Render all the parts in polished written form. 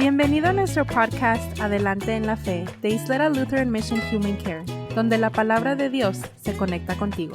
Bienvenido a nuestro podcast Adelante en la Fe de Isleta Lutheran Mission Human Care, donde la palabra de Dios se conecta contigo.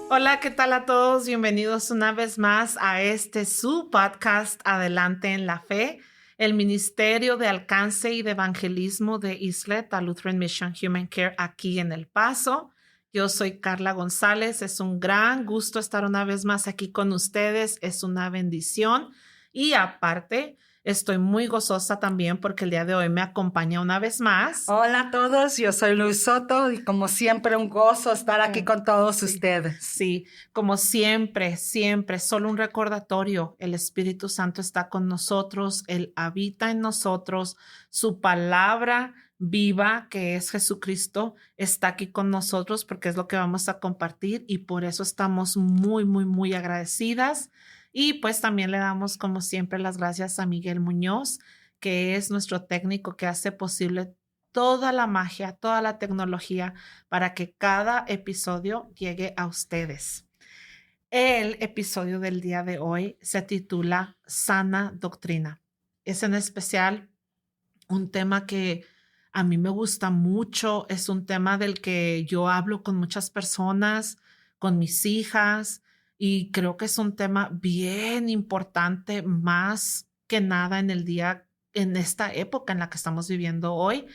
Hola, ¿qué tal a todos? Bienvenidos una vez más a su podcast Adelante en la Fe, el Ministerio de Alcance y de Evangelismo de Isleta Lutheran Mission Human Care aquí en El Paso. Yo soy Carla González. Es un gran gusto estar una vez más aquí con ustedes. Es una bendición. Y aparte, estoy muy gozosa también porque el día de hoy me acompaña una vez más. Hola a todos, yo soy Luz Soto y como siempre un gozo estar aquí con todos ustedes. Sí, como siempre, solo un recordatorio. El Espíritu Santo está con nosotros, Él habita en nosotros, su palabra viva, que es Jesucristo, está aquí con nosotros porque es lo que vamos a compartir y por eso estamos muy agradecidas. Y pues también le damos, como siempre, las gracias a Miguel Muñoz, que es nuestro técnico que hace posible toda la magia, toda la tecnología para que cada episodio llegue a ustedes. El episodio del día de hoy se titula Sana Doctrina. Es en especial un tema que a mí me gusta mucho, es un tema del que yo hablo con muchas personas, con mis hijas, y creo que es un tema bien importante, más que nada en esta época en la que estamos viviendo hoy.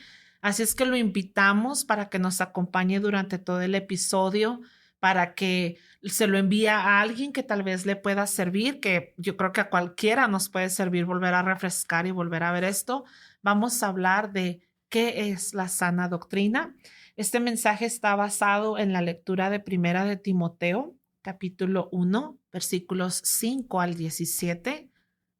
Así es que lo invitamos para que nos acompañe durante todo el episodio, para que se lo envíe a alguien que tal vez le pueda servir, que yo creo que a cualquiera nos puede servir volver a refrescar y volver a ver esto. Vamos a hablar de qué es la sana doctrina. Este mensaje está basado en la lectura de Primera de Timoteo, capítulo 1, versículos 5 al 17.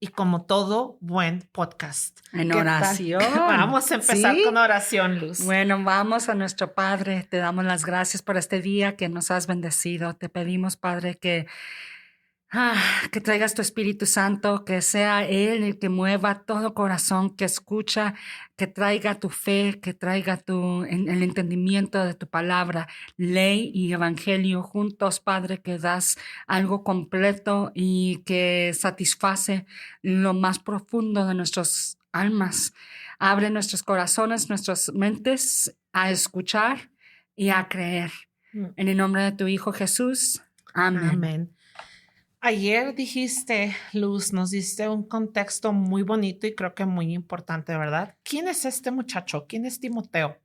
Y como todo buen podcast. En oración. Vamos a empezar con oración, Luz. Bueno, vamos a nuestro Padre. Te damos las gracias por este día que nos has bendecido. Te pedimos, Padre, que traigas tu Espíritu Santo, que sea Él el que mueva todo corazón, que escucha, que traiga tu fe, que traiga el entendimiento de tu palabra, ley y evangelio juntos, Padre, que das algo completo y que satisface lo más profundo de nuestras almas. Abre nuestros corazones, nuestras mentes a escuchar y a creer. En el nombre de tu Hijo Jesús. Amén. Amén. Ayer dijiste, Luz, nos diste un contexto muy bonito y creo que muy importante, ¿verdad? ¿Quién es este muchacho? ¿Quién es Timoteo?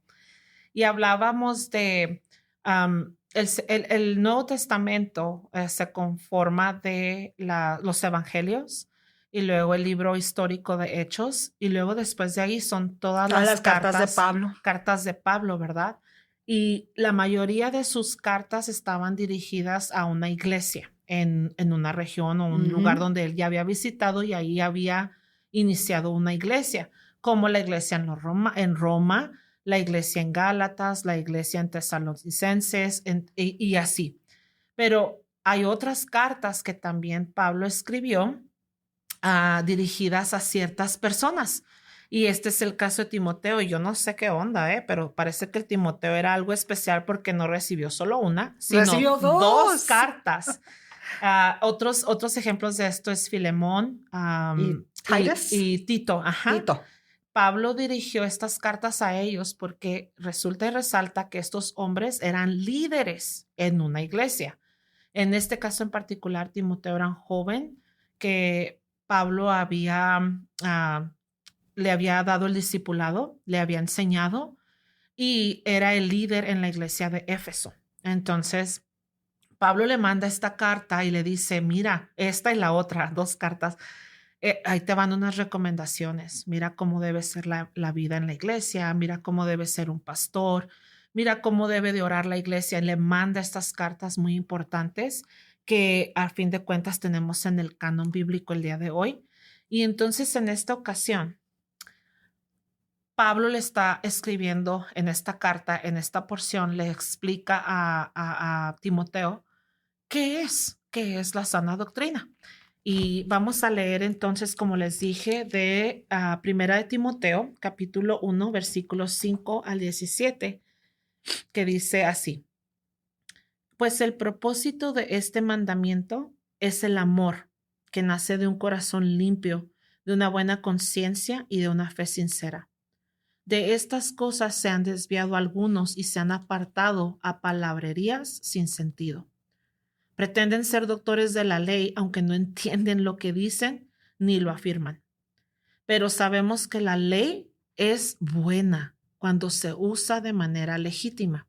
Y hablábamos de el Nuevo Testamento se conforma de los evangelios y luego el libro histórico de Hechos y luego después de ahí son todas las cartas de Pablo. Cartas de Pablo, ¿verdad? Y la mayoría de sus cartas estaban dirigidas a una iglesia en una región o un lugar donde él ya había visitado y ahí había iniciado una iglesia, como la iglesia en Roma, la iglesia en Gálatas, la iglesia en Tesalonicenses y así. Pero hay otras cartas que también Pablo escribió dirigidas a ciertas personas. Y este es el caso de Timoteo. Y yo no sé qué onda, pero parece que el Timoteo era algo especial porque no recibió solo una, sino recibió dos cartas. Otros ejemplos de esto es Filemón y Tito. Tito. Pablo dirigió estas cartas a ellos porque resulta y resalta que estos hombres eran líderes en una iglesia. En este caso en particular, Timoteo era un joven que Pablo le había dado el discipulado, le había enseñado y era el líder en la iglesia de Éfeso. Entonces, Pablo le manda esta carta y le dice, mira, esta y la otra, dos cartas, ahí te van unas recomendaciones. Mira cómo debe ser la vida en la iglesia, mira cómo debe ser un pastor, mira cómo debe de orar la iglesia. Y le manda estas cartas muy importantes que a fin de cuentas tenemos en el canon bíblico el día de hoy. Y entonces en esta ocasión, Pablo le está escribiendo en esta carta, en esta porción, le explica a Timoteo qué es la sana doctrina. Y vamos a leer entonces, como les dije, de Primera de Timoteo, capítulo 1, versículos 5 al 17, que dice así: pues el propósito de este mandamiento es el amor que nace de un corazón limpio, de una buena conciencia y de una fe sincera. De estas cosas se han desviado algunos y se han apartado a palabrerías sin sentido. Pretenden ser doctores de la ley, aunque no entienden lo que dicen ni lo afirman. Pero sabemos que la ley es buena cuando se usa de manera legítima.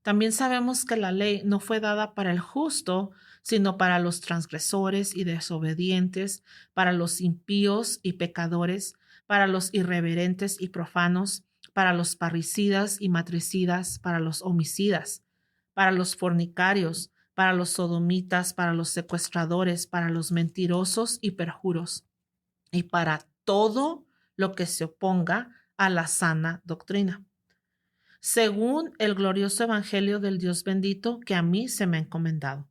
También sabemos que la ley no fue dada para el justo, sino para los transgresores y desobedientes, para los impíos y pecadores, para los irreverentes y profanos, para los parricidas y matricidas, para los homicidas, para los fornicarios, para los sodomitas, para los secuestradores, para los mentirosos y perjuros, y para todo lo que se oponga a la sana doctrina, según el glorioso evangelio del Dios bendito que a mí se me ha encomendado.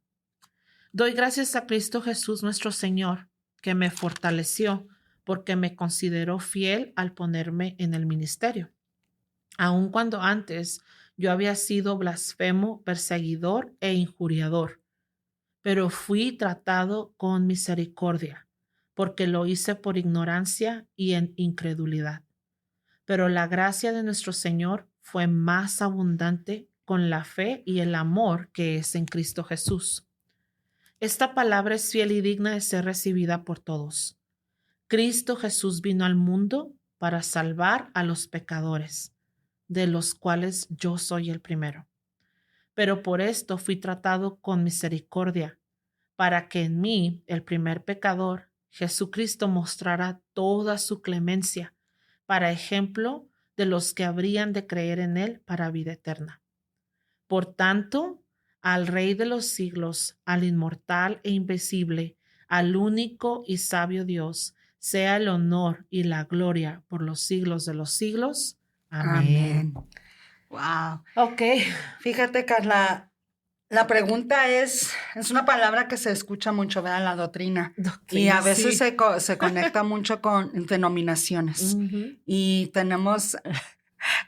Doy gracias a Cristo Jesús nuestro Señor, que me fortaleció porque me consideró fiel al ponerme en el ministerio, aun cuando antes yo había sido blasfemo, perseguidor e injuriador, pero fui tratado con misericordia, porque lo hice por ignorancia y en incredulidad. Pero la gracia de nuestro Señor fue más abundante con la fe y el amor que es en Cristo Jesús. Esta palabra es fiel y digna de ser recibida por todos. Cristo Jesús vino al mundo para salvar a los pecadores, de los cuales yo soy el primero. Pero por esto fui tratado con misericordia, para que en mí, el primer pecador, Jesucristo mostrara toda su clemencia, para ejemplo de los que habrían de creer en él para vida eterna. Por tanto, al Rey de los siglos, al inmortal e invisible, al único y sabio Dios, sea el honor y la gloria por los siglos de los siglos. Amén. Wow. Ok. Fíjate, Carla, la pregunta es una palabra que se escucha mucho, ¿verdad? La doctrina. Y a veces sí. se conecta mucho con denominaciones. Ujú. Y tenemos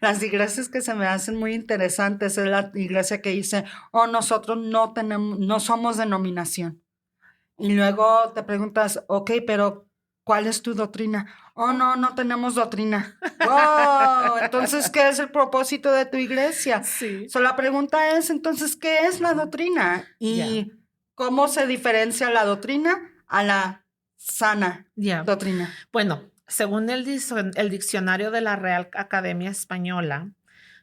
las iglesias que se me hacen muy interesantes. Es la iglesia que dice, nosotros no somos denominación. Y luego te preguntas, ok, pero ¿cuál es tu doctrina? No tenemos doctrina. ¡Wow! Entonces, ¿qué es el propósito de tu iglesia? Sí. La pregunta es, entonces, ¿qué es la doctrina? Y ¿cómo se diferencia la doctrina a la sana doctrina? Bueno, según el diccionario de la Real Academia Española,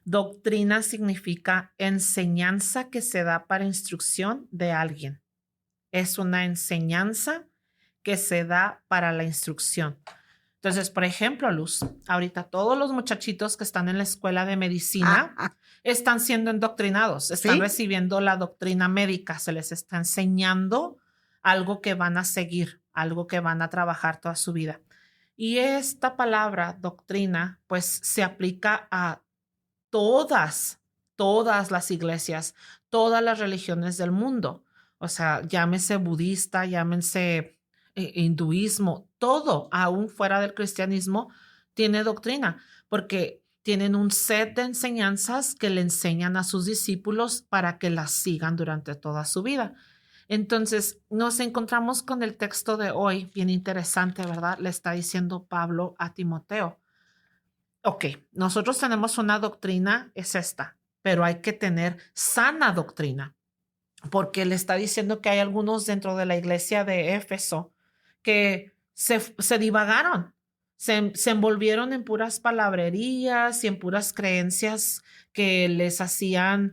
doctrina significa enseñanza que se da para instrucción de alguien. Es una enseñanza que se da para la instrucción. Entonces, por ejemplo, Luz, ahorita todos los muchachitos que están en la escuela de medicina están siendo endoctrinados, están recibiendo la doctrina médica, se les está enseñando algo que van a seguir, algo que van a trabajar toda su vida. Y esta palabra, doctrina, pues se aplica a todas las iglesias, todas las religiones del mundo. O sea, llámese budista, llámense hinduismo, todo, aún fuera del cristianismo, tiene doctrina, porque tienen un set de enseñanzas que le enseñan a sus discípulos para que las sigan durante toda su vida. Entonces, nos encontramos con el texto de hoy, bien interesante, ¿verdad? Le está diciendo Pablo a Timoteo. Ok, nosotros tenemos una doctrina, es esta, pero hay que tener sana doctrina, porque le está diciendo que hay algunos dentro de la iglesia de Éfeso que se divagaron, se envolvieron en puras palabrerías y en puras creencias que les hacían,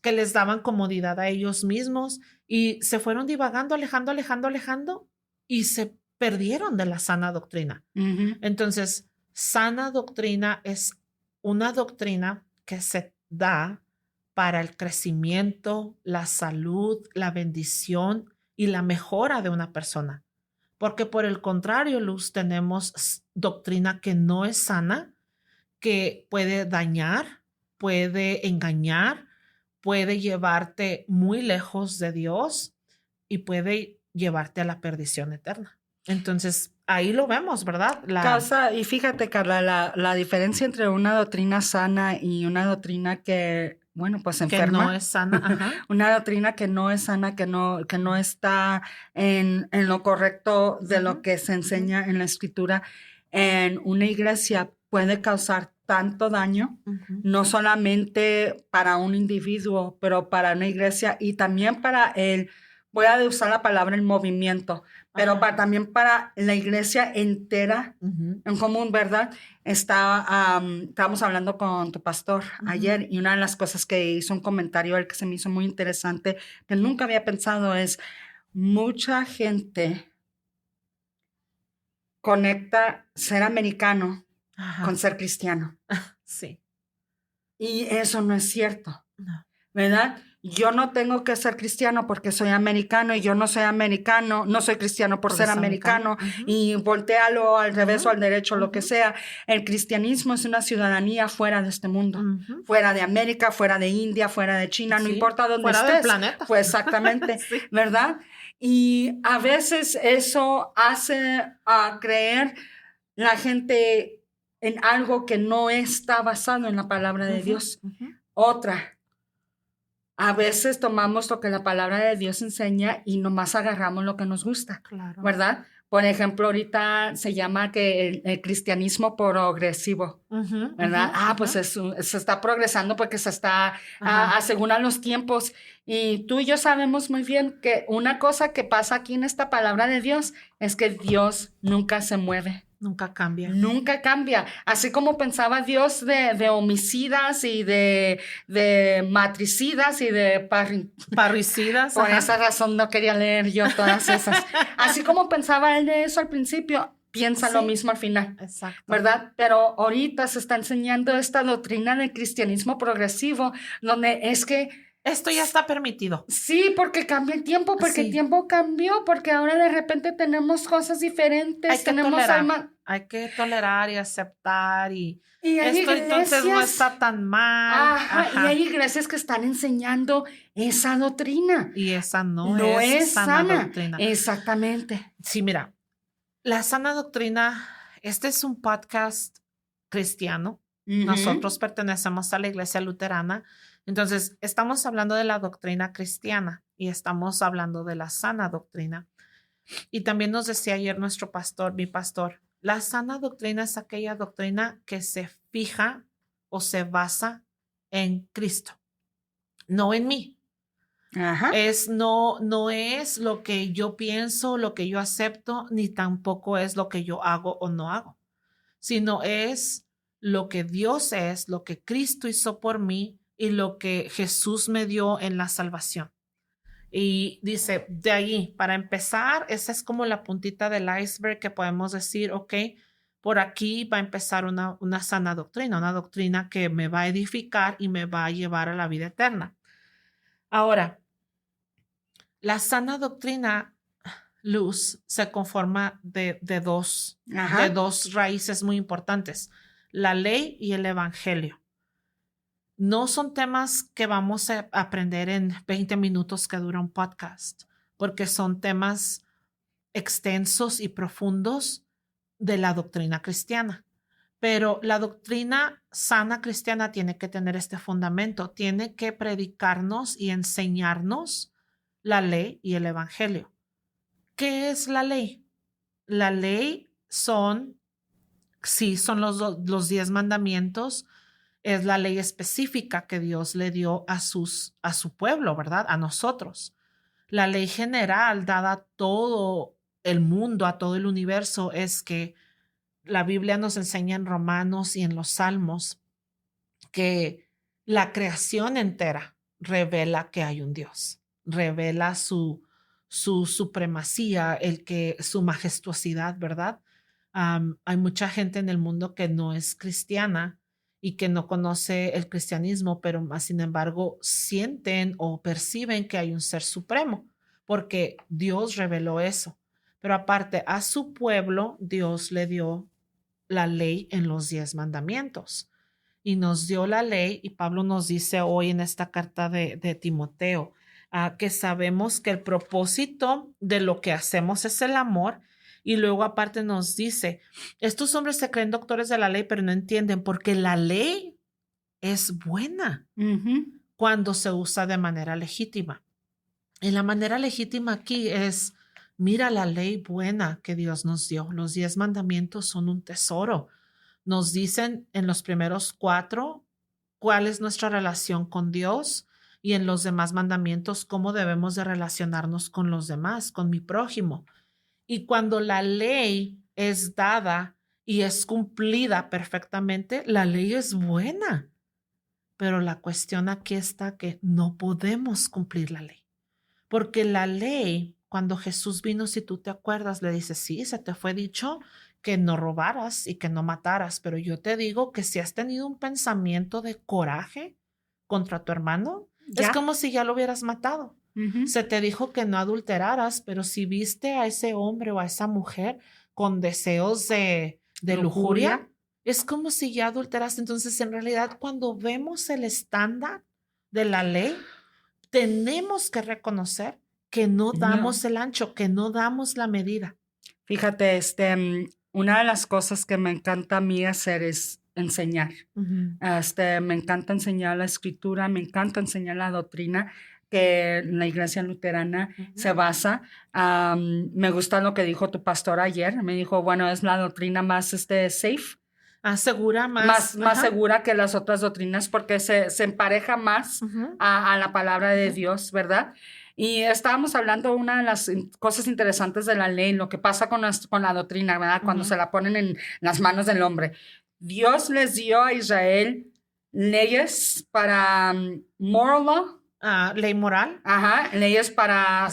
que les daban comodidad a ellos mismos y se fueron divagando, alejando y se perdieron de la sana doctrina. Uh-huh. Entonces, sana doctrina es una doctrina que se da para el crecimiento, la salud, la bendición y la mejora de una persona. Porque por el contrario, Luz, tenemos doctrina que no es sana, que puede dañar, puede engañar, puede llevarte muy lejos de Dios y puede llevarte a la perdición eterna. Entonces, ahí lo vemos, ¿verdad? Y fíjate, Carla, la diferencia entre una doctrina sana y una doctrina que bueno, pues que enferma. no es sana. Ajá. Una doctrina que no es sana, que no está en lo correcto de lo que se enseña en la Escritura, en una iglesia puede causar tanto daño, no solamente para un individuo, pero para una iglesia y también para voy a usar la palabra el movimiento, pero también para la iglesia entera en común, ¿verdad? Estábamos hablando con tu pastor ayer y una de las cosas que hizo un comentario él que se me hizo muy interesante, que nunca había pensado es, mucha gente conecta ser americano con ser cristiano. Sí. Y eso no es cierto, No. ¿verdad? Yo no tengo que ser cristiano porque soy americano y yo no soy americano, no soy cristiano por ser americano y voltealo al revés o al derecho, lo que sea. El cristianismo es una ciudadanía fuera de este mundo, fuera de América, fuera de India, fuera de China, no importa dónde fuera estés. Del planeta. Pues exactamente, Sí. ¿verdad? Y a veces eso hace creer la gente en algo que no está basado en la palabra de Dios. Otra. A veces tomamos lo que la palabra de Dios enseña y nomás agarramos lo que nos gusta, Claro. ¿verdad? Por ejemplo, ahorita se llama que el cristianismo progresivo, ¿verdad? Pues se está progresando porque se está según a los tiempos. Y tú y yo sabemos muy bien que una cosa que pasa aquí en esta palabra de Dios es que Dios nunca se mueve. Nunca cambia. Nunca cambia. Así como pensaba Dios de homicidas y de matricidas y de parricidas. Por esa razón no quería leer yo todas esas. Así como pensaba él de eso al principio, piensa lo mismo al final. Exacto. ¿Verdad? Pero ahorita se está enseñando esta doctrina del cristianismo progresivo, donde es que esto ya está permitido. Sí, porque cambia el tiempo, porque el tiempo cambió, porque ahora de repente tenemos cosas diferentes. Hay que tolerar y aceptar y esto entonces no está tan mal. Y hay iglesias que están enseñando esa doctrina. Y esa no es sana doctrina. Exactamente. Sí, mira, la sana doctrina, este es un podcast cristiano. Nosotros pertenecemos a la iglesia luterana. Entonces, estamos hablando de la doctrina cristiana y estamos hablando de la sana doctrina. Y también nos decía ayer nuestro pastor, mi pastor, la sana doctrina es aquella doctrina que se fija o se basa en Cristo, no en mí. No es lo que yo pienso, lo que yo acepto, ni tampoco es lo que yo hago o no hago, sino es lo que Dios es, lo que Cristo hizo por mí y lo que Jesús me dio en la salvación. Y dice, de ahí, para empezar, esa es como la puntita del iceberg que podemos decir, ok, por aquí va a empezar una sana doctrina, una doctrina que me va a edificar y me va a llevar a la vida eterna. Ahora, la sana doctrina, Luz, se conforma de dos raíces muy importantes, la ley y el evangelio. No son temas que vamos a aprender en 20 minutos que dura un podcast, porque son temas extensos y profundos de la doctrina cristiana. Pero la doctrina sana cristiana tiene que tener este fundamento, tiene que predicarnos y enseñarnos la ley y el evangelio. ¿Qué es la ley? La ley son los 10 mandamientos. Es la ley específica que Dios le dio a su pueblo, ¿verdad? A nosotros. La ley general dada a todo el mundo, a todo el universo, es que la Biblia nos enseña en Romanos y en los Salmos que la creación entera revela que hay un Dios, revela su supremacía, su majestuosidad, ¿verdad? Hay mucha gente en el mundo que no es cristiana y que no conoce el cristianismo, pero más sin embargo sienten o perciben que hay un ser supremo, porque Dios reveló eso. Pero aparte, a su pueblo, Dios le dio la ley en los 10 mandamientos. Y nos dio la ley, y Pablo nos dice hoy en esta carta de Timoteo, que sabemos que el propósito de lo que hacemos es el amor. Y luego aparte nos dice, estos hombres se creen doctores de la ley, pero no entienden porque la ley es buena. cuando se usa de manera legítima. Y la manera legítima aquí es, mira la ley buena que Dios nos dio. Los 10 mandamientos son un tesoro. Nos dicen en los primeros 4 cuál es nuestra relación con Dios y en los demás mandamientos cómo debemos de relacionarnos con los demás, con mi prójimo. Y cuando la ley es dada y es cumplida perfectamente, la ley es buena. Pero la cuestión aquí está que no podemos cumplir la ley. Porque la ley, cuando Jesús vino, si tú te acuerdas, le dice, sí, se te fue dicho que no robaras y que no mataras, pero yo te digo que si has tenido un pensamiento de coraje contra tu hermano, ¿Ya? es como si ya lo hubieras matado. Se te dijo que no adulteraras, pero si viste a ese hombre o a esa mujer con deseos de lujuria, es como si ya adulteraste. Entonces, en realidad, cuando vemos el estándar de la ley, tenemos que reconocer que no damos el ancho, que no damos la medida. Fíjate, una de las cosas que me encanta a mí hacer es enseñar. Me encanta enseñar la escritura, me encanta enseñar la doctrina que la iglesia luterana se basa. Me gusta lo que dijo tu pastor ayer. Me dijo, bueno, es la doctrina más safe. Segura, más segura que las otras doctrinas porque se empareja más a la palabra de Dios, ¿verdad? Y estábamos hablando de una de las cosas interesantes de la ley, lo que pasa con la doctrina, ¿verdad? Cuando se la ponen en las manos del hombre. Dios les dio a Israel leyes para moral law. Ley moral. Leyes para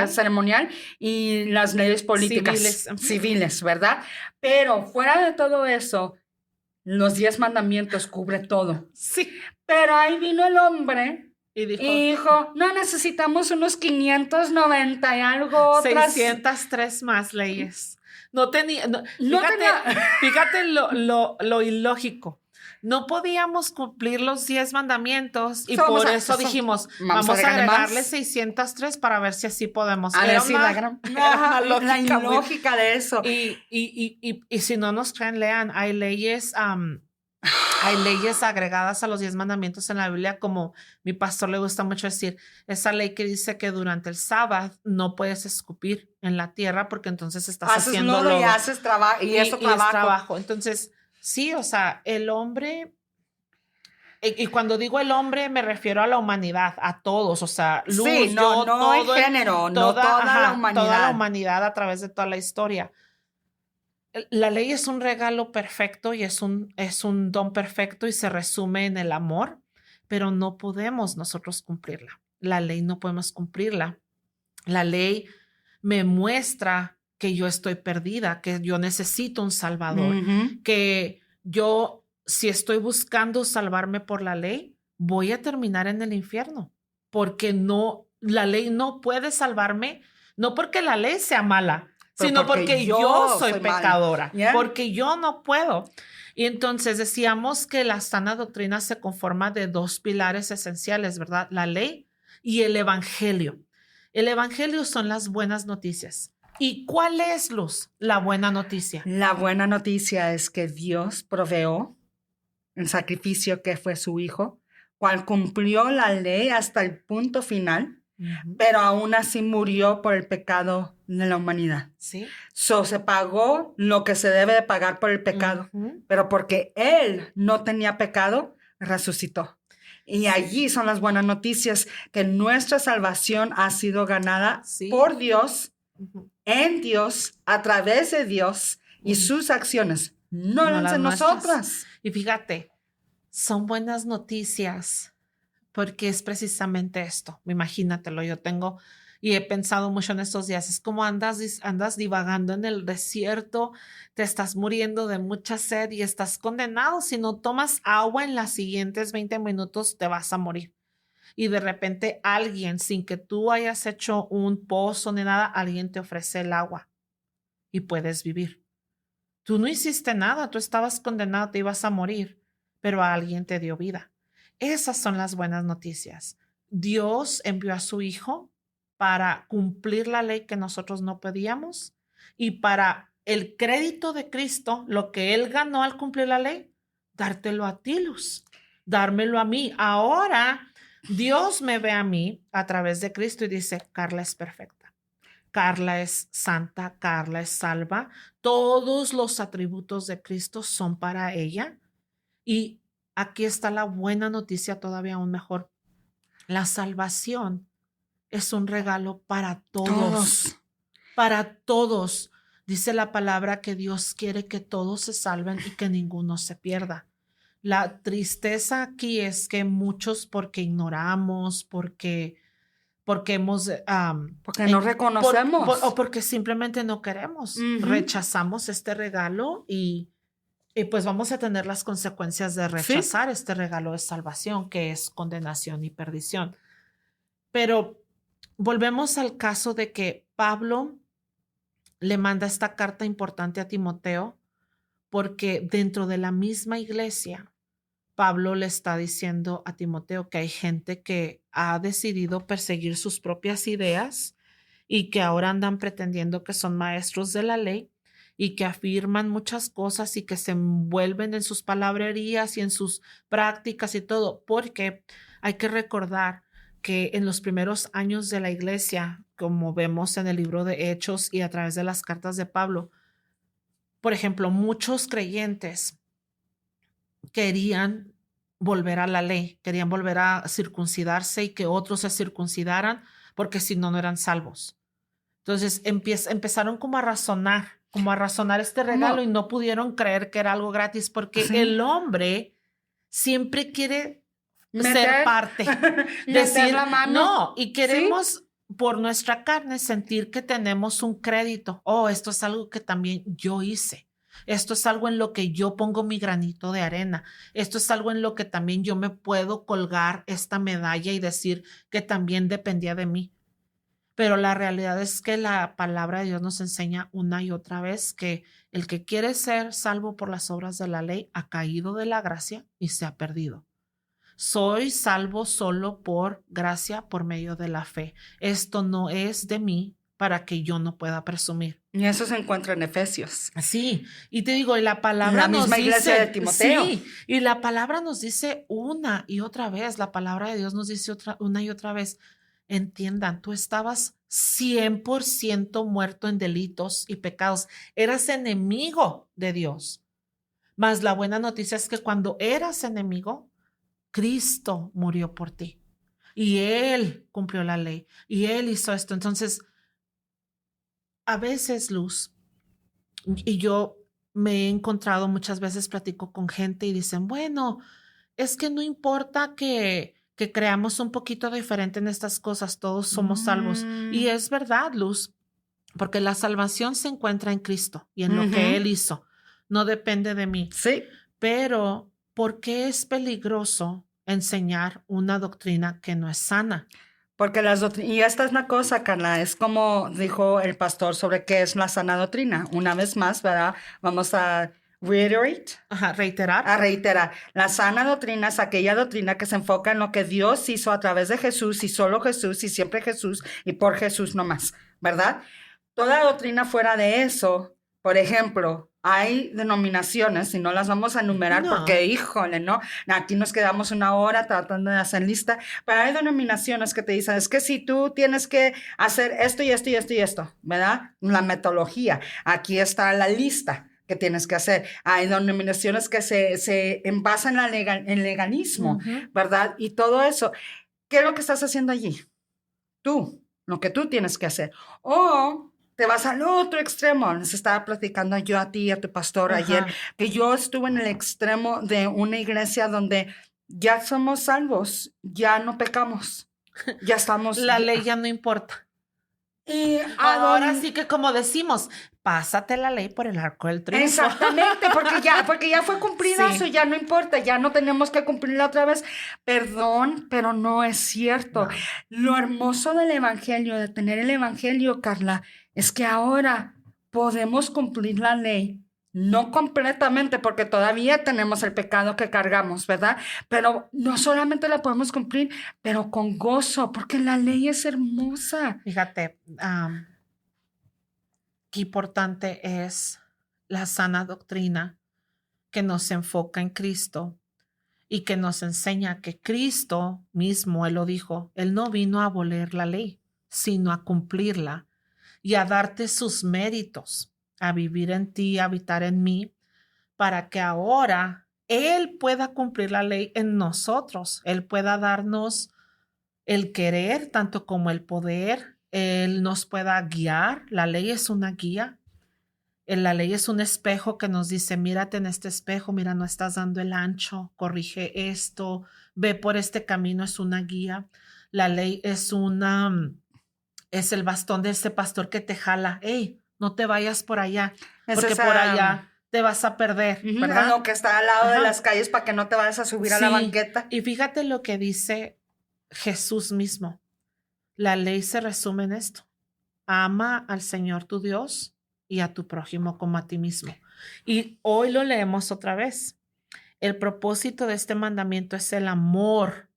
ceremonial y las leyes políticas civiles, ¿verdad? Pero fuera de todo eso, los 10 mandamientos cubre todo. Sí. Pero ahí vino el hombre y dijo, no, necesitamos unos 590 y algo otras. 603 más leyes. No tenía, fíjate lo ilógico. No podíamos cumplir los 10 mandamientos y por eso dijimos, vamos a agregarle 603 para ver si así podemos. La ilógica de eso. Y si no nos creen, lean, hay leyes agregadas a los 10 mandamientos en la Biblia, como mi pastor le gusta mucho decir, esa ley que dice que durante el sábado no puedes escupir en la tierra porque entonces estás haciendo lodo. Y haces trabajo. Y eso es trabajo. Entonces, sí, o sea, el hombre, y cuando digo el hombre me refiero a la humanidad, a todos, o sea, luz, sí, no hay género, toda la humanidad. Toda la humanidad a través de toda la historia. La ley es un regalo perfecto y es un don perfecto y se resume en el amor, pero no podemos nosotros cumplirla. La ley no podemos cumplirla. La ley me muestra que yo estoy perdida, que yo necesito un salvador, que yo, si estoy buscando salvarme por la ley, voy a terminar en el infierno, porque la ley no puede salvarme, no porque la ley sea mala, sino porque yo soy pecadora, porque yo no puedo. Y entonces decíamos que la sana doctrina se conforma de 2 pilares esenciales, ¿verdad? La ley y el evangelio. El evangelio son las buenas noticias. ¿Y cuál es, Luz, la buena noticia? La buena noticia es que Dios proveó el sacrificio que fue su Hijo, cual cumplió la ley hasta el punto final, pero aún así murió por el pecado de la humanidad. Sí. Se pagó lo que se debe de pagar por el pecado, pero porque Él no tenía pecado, resucitó. Y allí son las buenas noticias, que nuestra salvación ha sido ganada por Dios, en Dios, a través de Dios y sus acciones, no las de nosotras. Y fíjate, son buenas noticias porque es precisamente esto. Imagínatelo, yo tengo y he pensado mucho en estos días. Es como andas divagando en el desierto, te estás muriendo de mucha sed y estás condenado. Si no tomas agua en los siguientes 20 minutos, te vas a morir. Y de repente alguien, sin que tú hayas hecho un pozo ni nada, alguien te ofrece el agua y puedes vivir. Tú no hiciste nada, tú estabas condenado, te ibas a morir, pero alguien te dio vida. Esas son las buenas noticias. Dios envió a su Hijo para cumplir la ley que nosotros no podíamos y para el crédito de Cristo, lo que Él ganó al cumplir la ley, dártelo a ti, Luz, dármelo a mí. Ahora Dios me ve a mí a través de Cristo y dice, Carla es perfecta. Carla es santa, Carla es salva. Todos los atributos de Cristo son para ella. Y aquí está la buena noticia, todavía aún mejor. La salvación es un regalo para todos. Para todos. Dice la palabra que Dios quiere que todos se salven y que ninguno se pierda. La tristeza aquí es que muchos, porque ignoramos, porque hemos Porque no reconocemos. o porque simplemente no queremos, rechazamos este regalo y pues vamos a tener las consecuencias de rechazar este regalo de salvación, que es condenación y perdición. Pero volvemos al caso de que Pablo le manda esta carta importante a Timoteo porque dentro de la misma iglesia Pablo le está diciendo a Timoteo que hay gente que ha decidido perseguir sus propias ideas y que ahora andan pretendiendo que son maestros de la ley y que afirman muchas cosas y que se envuelven en sus palabrerías y en sus prácticas y todo, porque hay que recordar que en los primeros años de la iglesia, como vemos en el libro de Hechos y a través de las cartas de Pablo, por ejemplo, muchos creyentes querían volver a la ley, querían volver a circuncidarse y que otros se circuncidaran porque si no, no eran salvos. Entonces empezaron como a razonar este regalo y no pudieron creer que era algo gratis porque el hombre siempre quiere ser parte, decir la mano. no, y queremos por nuestra carne sentir que tenemos un crédito. Oh, esto es algo que también yo hice. Esto es algo en lo que yo pongo mi granito de arena. Esto es algo en lo que también yo me puedo colgar esta medalla y decir que también dependía de mí. Pero la realidad es que la palabra de Dios nos enseña una y otra vez que el que quiere ser salvo por las obras de la ley ha caído de la gracia y se ha perdido. Soy salvo solo por gracia, por medio de la fe. Esto no es de mí para que yo no pueda presumir. Y eso se encuentra en Efesios. Sí, y te digo, y la palabra la misma iglesia de Timoteo. Sí, y la palabra nos dice una y otra vez, la palabra de Dios nos dice una y otra vez, entiendan, tú estabas 100% muerto en delitos y pecados, eras enemigo de Dios. Mas la buena noticia es que cuando eras enemigo, Cristo murió por ti y Él cumplió la ley y Él hizo esto. Entonces, a veces, Luz, y yo me he encontrado muchas veces, platico con gente y dicen, bueno, es que no importa que creamos un poquito diferente en estas cosas, todos somos salvos. Y es verdad, Luz, porque la salvación se encuentra en Cristo y en lo que Él hizo. No depende de mí. Sí. Pero, ¿por qué es peligroso enseñar una doctrina que no es sana? Porque las doctrinas, y esta es una cosa, Carla, es como dijo el pastor sobre qué es la sana doctrina. Una vez más, ¿verdad? Vamos a reiterar. A reiterar. La sana doctrina es aquella doctrina que se enfoca en lo que Dios hizo a través de Jesús y solo Jesús y siempre Jesús y por Jesús nomás, ¿verdad? Toda doctrina fuera de eso, por ejemplo, hay denominaciones, y no las vamos a enumerar porque, híjole, ¿no? Aquí nos quedamos una hora tratando de hacer lista, pero hay denominaciones que te dicen, es que si tú tienes que hacer esto y esto y esto y esto, ¿verdad? La metodología, aquí está la lista que tienes que hacer. Hay denominaciones que se envasan en legalismo, ¿verdad? Y todo eso. ¿Qué es lo que estás haciendo allí? Tú, lo que tú tienes que hacer. O te vas al otro extremo. Les estaba platicando yo a ti y a tu pastor ayer, que yo estuve en el extremo de una iglesia donde ya somos salvos, ya no pecamos, ya estamos... La ley ya no importa. Y ahora sí que como decimos, pásate la ley por el arco del triunfo. Exactamente, porque ya fue cumplida, eso ya no importa, ya no tenemos que cumplirla otra vez. Perdón, pero no es cierto. No. Lo hermoso del evangelio, de tener el evangelio, Carla, es que ahora podemos cumplir la ley. No completamente, porque todavía tenemos el pecado que cargamos, ¿verdad? Pero no solamente la podemos cumplir, pero con gozo, porque la ley es hermosa. Fíjate, qué importante es la sana doctrina que nos enfoca en Cristo y que nos enseña que Cristo mismo, Él lo dijo, Él no vino a abolir la ley, sino a cumplirla y a darte sus méritos, a vivir en ti, a habitar en mí, para que ahora Él pueda cumplir la ley en nosotros, Él pueda darnos el querer, tanto como el poder, Él nos pueda guiar. La ley es una guía. La ley es un espejo que nos dice, mírate en este espejo, mira, no estás dando el ancho, corrige esto, ve por este camino, es una guía. La ley es es el bastón de ese pastor que te jala, hey, no te vayas por allá, porque por allá te vas a perder, ¿verdad? Lo que está al lado de Ajá. las calles para que no te vayas a subir a la Sí, banqueta. y fíjate lo que dice Jesús mismo. La ley se resume en esto. Ama al Señor tu Dios y a tu prójimo como a ti mismo. Y hoy lo leemos otra vez. El propósito de este mandamiento es el amor.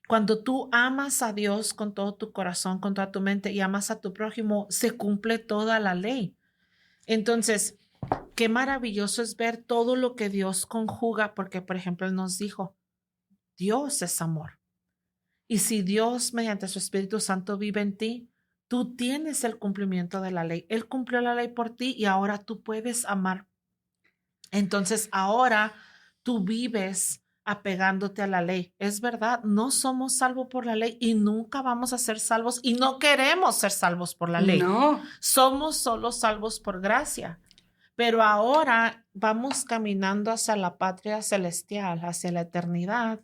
Cuando tú amas a Dios con todo tu corazón, con toda tu mente y amas a tu prójimo, se cumple toda la ley. Entonces, qué maravilloso es ver todo lo que Dios conjuga, porque, por ejemplo, Él nos dijo, Dios es amor. Y si Dios, mediante su Espíritu Santo, vive en ti, tú tienes el cumplimiento de la ley. Él cumplió la ley por ti y ahora tú puedes amar. Entonces, ahora tú vives apegándote a la ley. Es verdad, no somos salvos por la ley y nunca vamos a ser salvos y no queremos ser salvos por la ley. No. Somos solo salvos por gracia. Pero ahora vamos caminando hacia la patria celestial, hacia la eternidad,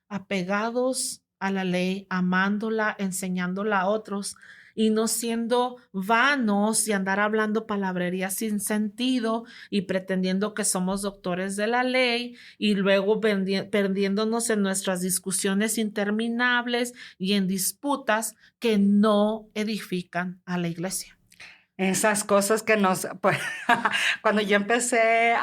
apegados a la ley, amándola, enseñándola a otros y no siendo vanos y andar hablando palabrería sin sentido y pretendiendo que somos doctores de la ley y luego perdiéndonos en nuestras discusiones interminables y en disputas que no edifican a la iglesia. Esas cosas que pues, cuando yo empecé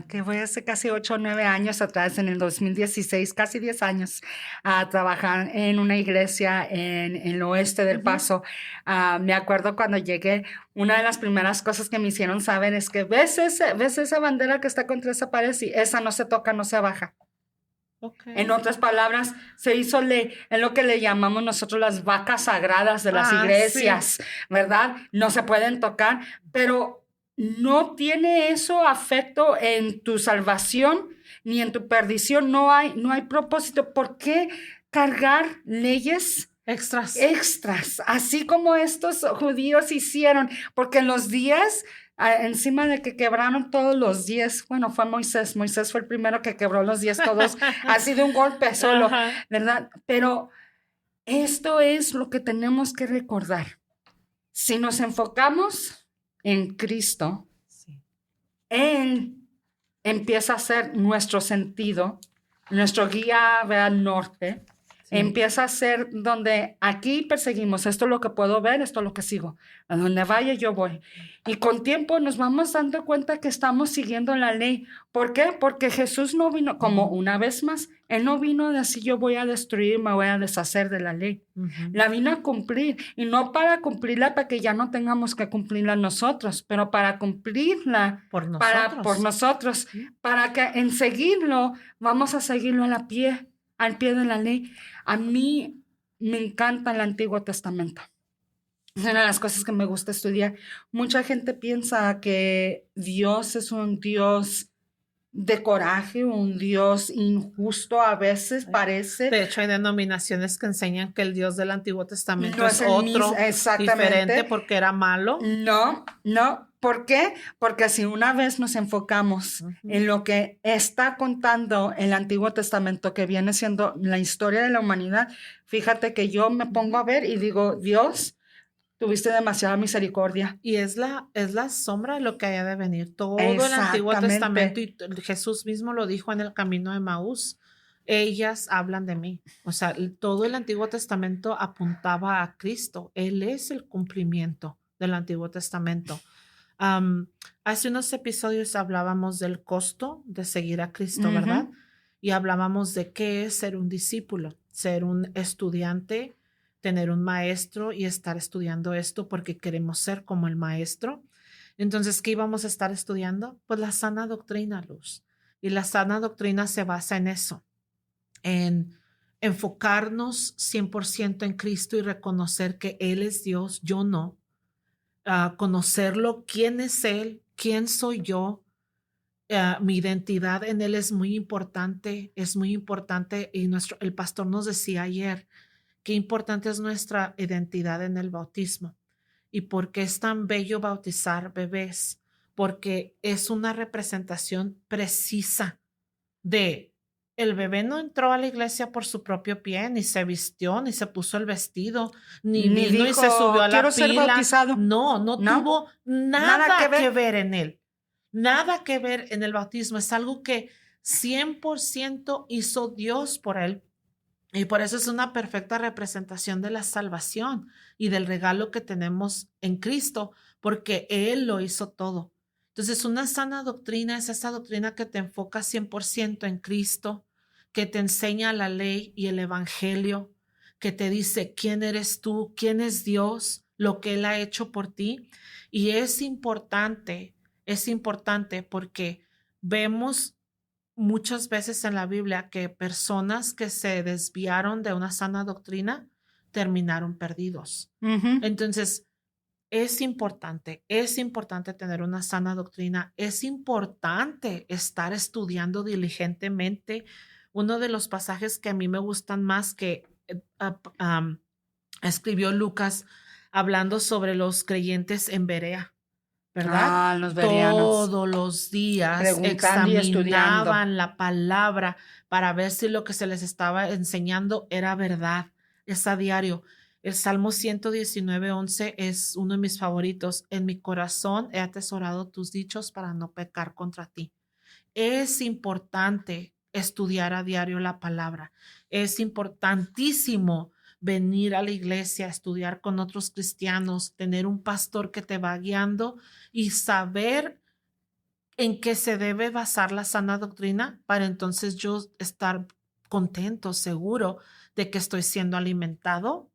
que fue hace casi 8 o 9 años atrás, en el 2016, casi 10 años, a trabajar en una iglesia en el oeste del Paso. Me acuerdo cuando llegué, una de las primeras cosas que me hicieron saber es que ves esa bandera que está contra esa pared, y esa no se toca, no se baja. Okay. En otras palabras, se hizo ley, en lo que le llamamos nosotros las vacas sagradas de las iglesias, sí, ¿verdad? No se pueden tocar, pero no tiene eso afecto en tu salvación ni en tu perdición. No hay propósito. ¿Por qué cargar leyes extras? Así como estos judíos hicieron, porque en los días encima de que quebraron todos los 10, bueno, fue Moisés fue el primero que quebró los 10 todos, así de un golpe solo, ¿verdad? Pero esto es lo que tenemos que recordar. Si nos enfocamos en Cristo, sí, Él empieza a ser nuestro sentido, nuestro guía al norte. Sí. Empieza a ser donde aquí perseguimos, esto es lo que puedo ver, esto es lo que sigo, a donde vaya yo voy. Y con tiempo nos vamos dando cuenta que estamos siguiendo la ley. ¿Por qué? Porque Jesús no vino, como una vez más, Él no vino de así yo voy a destruir, me voy a deshacer de la ley. La vino a cumplir, y no para cumplirla para que ya no tengamos que cumplirla nosotros, pero para cumplirla por nosotros, para que en seguirlo, vamos a seguirlo al pie de la ley. A mí me encanta el Antiguo Testamento. Es una de las cosas que me gusta estudiar. Mucha gente piensa que Dios es un Dios de coraje, un Dios injusto, a veces parece. De hecho, hay denominaciones que enseñan que el Dios del Antiguo Testamento no es otro, diferente porque era malo. No. ¿Por qué? Porque si una vez nos enfocamos en lo que está contando el Antiguo Testamento, que viene siendo la historia de la humanidad, fíjate que yo me pongo a ver y digo, Dios, tuviste demasiada misericordia. Y es la sombra de lo que haya de venir. Todo el Antiguo Testamento, y Jesús mismo lo dijo en el camino de Emaús, ellas hablan de mí. O sea, todo el Antiguo Testamento apuntaba a Cristo. Él es el cumplimiento del Antiguo Testamento. Hace unos episodios hablábamos del costo de seguir a Cristo, ¿verdad? Y hablábamos de qué es ser un discípulo, ser un estudiante, tener un maestro y estar estudiando esto porque queremos ser como el maestro. Entonces, ¿qué íbamos a estar estudiando? Pues la sana doctrina, Luz. Y la sana doctrina se basa en eso, en enfocarnos 100% en Cristo y reconocer que Él es Dios, yo no. Conocerlo, quién es Él, quién soy yo. Mi identidad en Él es muy importante y el pastor nos decía ayer qué importante es nuestra identidad en el bautismo y por qué es tan bello bautizar bebés, porque es una representación precisa de el bebé no entró a la iglesia por su propio pie, ni se vistió, ni se puso el vestido, ni vino dijo, y se subió a la quiero ser pila. bautizado. No tuvo nada que ver en él. Nada que ver en el bautismo. Es algo que 100% hizo Dios por él. Y por eso es una perfecta representación de la salvación y del regalo que tenemos en Cristo, porque Él lo hizo todo. Entonces, una sana doctrina es esa doctrina que te enfoca 100% en Cristo, que te enseña la ley y el evangelio, que te dice quién eres tú, quién es Dios, lo que Él ha hecho por ti. Y es importante porque vemos muchas veces en la Biblia que personas que se desviaron de una sana doctrina terminaron perdidos. Entonces, es importante tener una sana doctrina, es importante estar estudiando diligentemente. Uno de los pasajes que a mí me gustan más que escribió Lucas hablando sobre los creyentes en Berea, ¿verdad? Los bereanos. Todos los días Preguntando y examinaban la palabra para ver si lo que se les estaba enseñando era verdad. Es a diario. El Salmo 119:11 es uno de mis favoritos. En mi corazón he atesorado tus dichos para no pecar contra ti. Es importante estudiar a diario la palabra. Es importantísimo venir a la iglesia, estudiar con otros cristianos, tener un pastor que te va guiando y saber en qué se debe basar la sana doctrina para entonces yo estar contento, seguro de que estoy siendo alimentado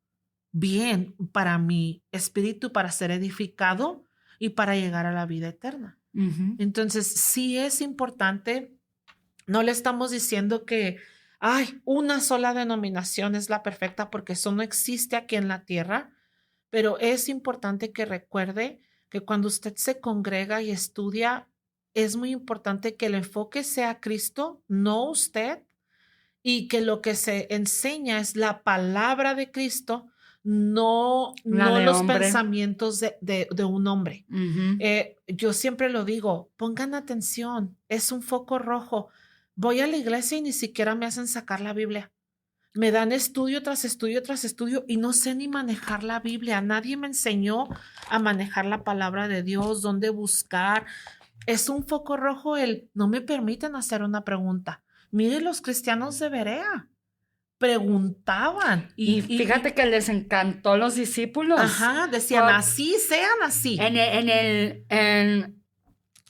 bien para mi espíritu, para ser edificado y para llegar a la vida eterna. Entonces, sí es importante. No le estamos diciendo que una sola denominación es la perfecta, porque eso no existe aquí en la tierra, pero es importante que recuerde que cuando usted se congrega y estudia, es muy importante que el enfoque sea Cristo, no usted, y que lo que se enseña es la palabra de Cristo, no los pensamientos de un hombre. Yo siempre lo digo, pongan atención, es un foco rojo. Voy a la iglesia y ni siquiera me hacen sacar la Biblia. Me dan estudio tras estudio tras estudio y no sé ni manejar la Biblia. Nadie me enseñó a manejar la palabra de Dios, dónde buscar. Es un foco rojo no me permiten hacer una pregunta. Mire, los cristianos de Berea preguntaban. Y fíjate que les encantó los discípulos. Decían así, sean así. En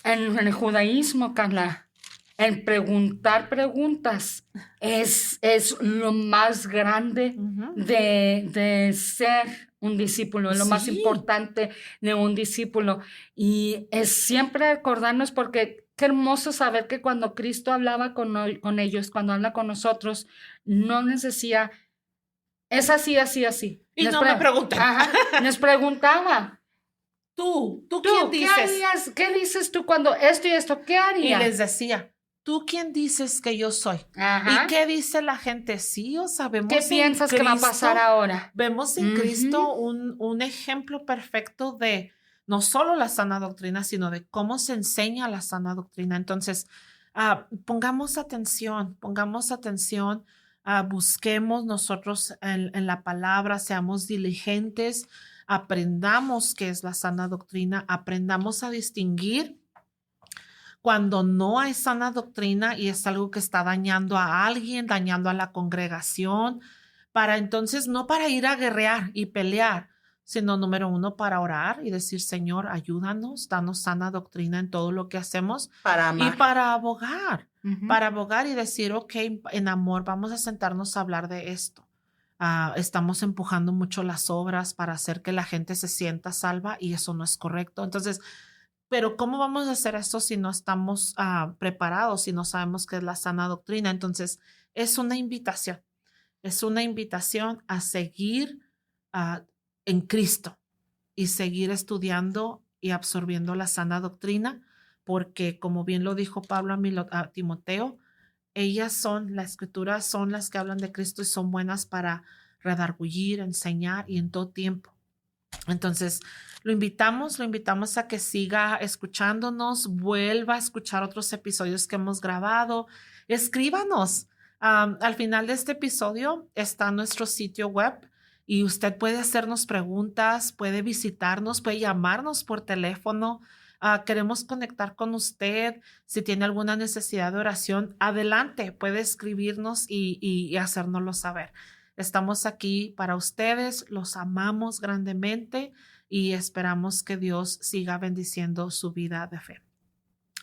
el judaísmo, Carla, el preguntar preguntas es lo más grande de ser un discípulo, es lo más importante de un discípulo. Y es siempre acordarnos, porque qué hermoso saber que cuando Cristo hablaba con ellos, cuando habla con nosotros, no les decía, es así, así, así. Y no me preguntaba. Les preguntaba. ¿Tú quién dices? ¿Qué dices tú cuando esto y esto? ¿Qué harías? Y les decía, ¿tú quién dices que yo soy? ¿Y qué dice la gente? Sí, o sabemos. ¿Qué piensas que va a pasar ahora? Vemos en Cristo un ejemplo perfecto de no solo la sana doctrina, sino de cómo se enseña la sana doctrina. Entonces, pongamos atención, busquemos nosotros en la palabra, seamos diligentes, aprendamos qué es la sana doctrina, aprendamos a distinguir cuando no hay sana doctrina y es algo que está dañando a alguien, dañando a la congregación, para entonces no para ir a guerrear y pelear, sino número uno, para orar y decir, Señor, ayúdanos, danos sana doctrina en todo lo que hacemos. Para amar. Y para abogar y decir, ok, en amor, vamos a sentarnos a hablar de esto. Estamos empujando mucho las obras para hacer que la gente se sienta salva y eso no es correcto. Entonces, Pero ¿cómo vamos a hacer esto si no estamos preparados, si no sabemos qué es la sana doctrina? Entonces, es una invitación a seguir en Cristo y seguir estudiando y absorbiendo la sana doctrina, porque como bien lo dijo Pablo a Timoteo, las escrituras son las que hablan de Cristo y son buenas para redargüir, enseñar y en todo tiempo. Entonces, lo invitamos a que siga escuchándonos, vuelva a escuchar otros episodios que hemos grabado. Escríbanos. Al final de este episodio está nuestro sitio web y usted puede hacernos preguntas, puede visitarnos, puede llamarnos por teléfono. Queremos conectar con usted. Si tiene alguna necesidad de oración, adelante, puede escribirnos y hacérnoslo saber. Estamos aquí para ustedes, los amamos grandemente y esperamos que Dios siga bendiciendo su vida de fe.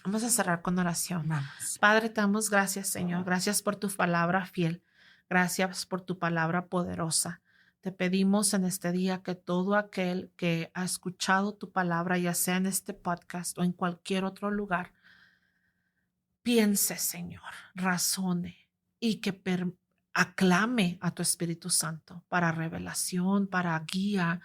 Vamos a cerrar con oración. Vamos. Padre, te damos gracias, Señor. Gracias por tu palabra fiel. Gracias por tu palabra poderosa. Te pedimos en este día que todo aquel que ha escuchado tu palabra, ya sea en este podcast o en cualquier otro lugar, piense, Señor, razone y que aclame a tu Espíritu Santo para revelación, para guía,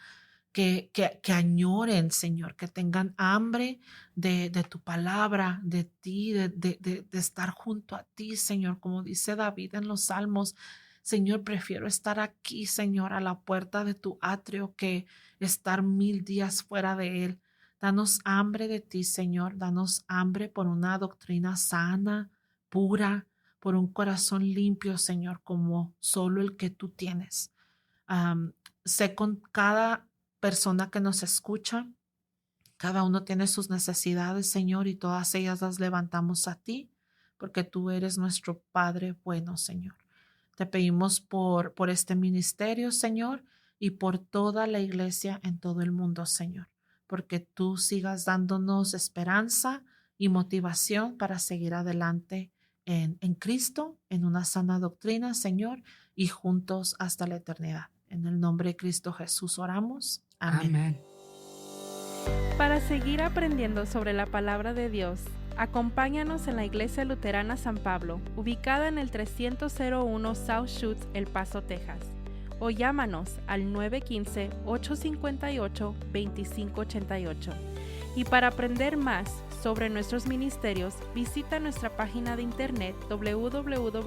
que añoren, Señor, que tengan hambre de tu palabra, de ti, de estar junto a ti, Señor, como dice David en los Salmos. Señor, prefiero estar aquí, Señor, a la puerta de tu atrio que estar 1000 días fuera de él. Danos hambre de ti, Señor. Danos hambre por una doctrina sana, pura, por un corazón limpio, Señor, como solo el que tú tienes. Sé con cada persona que nos escucha. Cada uno tiene sus necesidades, Señor, y todas ellas las levantamos a ti, porque tú eres nuestro Padre bueno, Señor. Te pedimos por este ministerio, Señor, y por toda la iglesia en todo el mundo, Señor, porque tú sigas dándonos esperanza y motivación para seguir adelante en Cristo, en una sana doctrina, Señor, y juntos hasta la eternidad. En el nombre de Cristo Jesús oramos. Amén. Amén. Para seguir aprendiendo sobre la palabra de Dios, acompáñanos en la Iglesia Luterana San Pablo, ubicada en el 301 South Schutz, El Paso, Texas, o llámanos al 915-858-2588. Y para aprender más sobre nuestros ministerios, visita nuestra página de internet www.ylm.org.